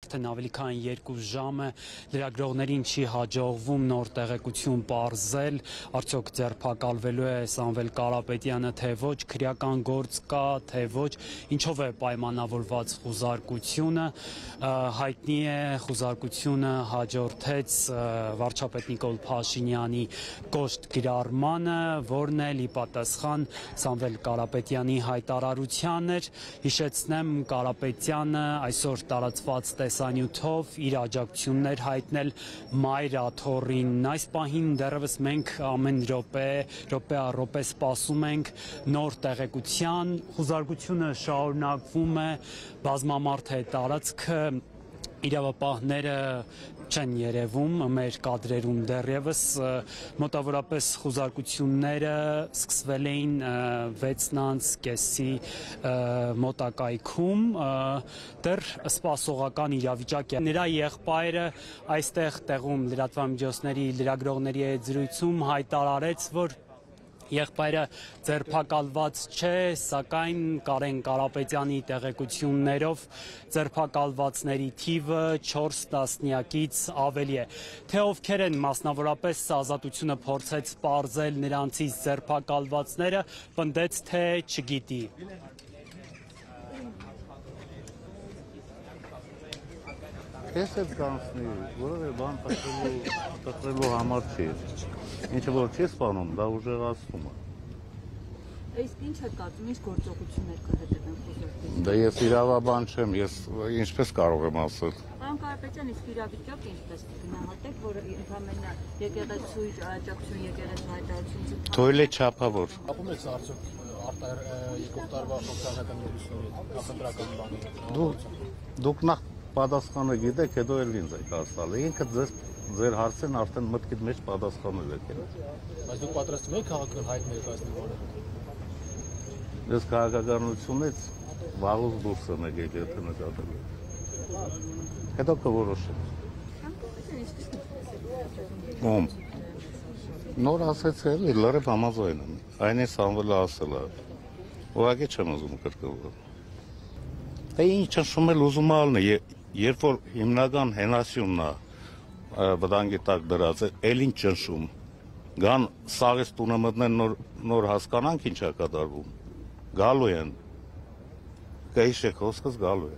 արդեն ավելի քան 2 ժամ է լրագրողներին չի հաջողվում նոր տեղեկություն պարզել, արդյոք ձերբակալվելու է Սամվել Կարապետյանը, թե ոչ, քրեական գործ կա, թե ոչ, ինչով է պայմանավորված խուզարկությունը, հայտնի է խուզարկությունը հաջորդեց վարչապետ Նիկոլ Փաշինյանի կոշտ գրառմանը, որն էլ ի պատասխան Սամվել Կարապետյանի հայտարարության էր, հիշեցնեմ Կարապետյանը այսօր տարածված տեսանյութով իր աջակցությունն էր հայտնել Մայր աթոռին, այս պահին դեռևս մենք ամեն րոպե առ րոպե սպասում ենք նոր տեղեկության, խուզարկությունը շարունակվում է, բազմամարդ է տարածքը, իրավապահները չեն երևում մեր կադրերում դեռևս, մոտավորապես խուզարկությունները սկսվել էին 6:30 մոտակայքում, դեռ սպասողական իրավիճակ է։ Նրա եղբայրը այստեղ տեղում լրատվամիջոցների լրագրողների հետ զրույցում հայտարարեց, որ եղբայրը ձերբակալված չէ, սակայն Կարեն Կարապետյանի տեղեկություններով ձերբակալվածների թիվը 4 տասնյակից ավելի է։ Թե ովքեր են մասնավորապես Ազատությունը փորձեց պարզել նրանցից ձերբակալվածները, պնդեց, թե չգիտի։ Ես էլ կանցնի, որովհետև բան տխրելու համար չի։ Ինչը որ չի սպանում, դա ուժեղացնում է։ Իսկ ինչ է կարծում, ինչ գործողություններ կհետևեն խուզարկության։ Դա ես իրավաբան չեմ, ես ինչպես կարող եմ ասել։ Պարոն Կարապետյան, իսկ իրավիճակը ինչպես գնահատեք, որ ընդհանրապես եկեղեցու աջակցություն, եկեղեցու հայտարարությունից Թույլ է չափավոր։ Ապում եք արդյոք արտահայտ եկող տարվա օգտագործական նորությունների նախընտրական բանի։ Դուք նախ պատասխանը գիտեք, հետո էլ ինձ եք ասալը։ Ինքը ձեր հարցեն արդեն մտքիդ մեջ պատասխանել եք։ Բայց դուք պատրաստվում եք քաղաքական հայտ ներկայացնել որևէ։ Ես քաղաքականությունից վաղուց դուրս եմ եկել, եթե նկատել եք։ Հետո կորոշեմ։ Ում։ Նոր ասեցել, լրիվ համաձայն եմ։ Այն է Սամվելը ասել է։ Ուղղակի չեմ ուզում կրկնվել։ Դա ինչ ճնշում էլ ուզում ալն է, երբ որ հիմնական հենասյունն է վտանգի տակ դրած է, էլ ինչ ճնշում։ Գան սաղից տունը մտնեն նոր հասկանանք ինչ է կատարվում։ Գալու են։ Կհիշեք խոսքս գալու է։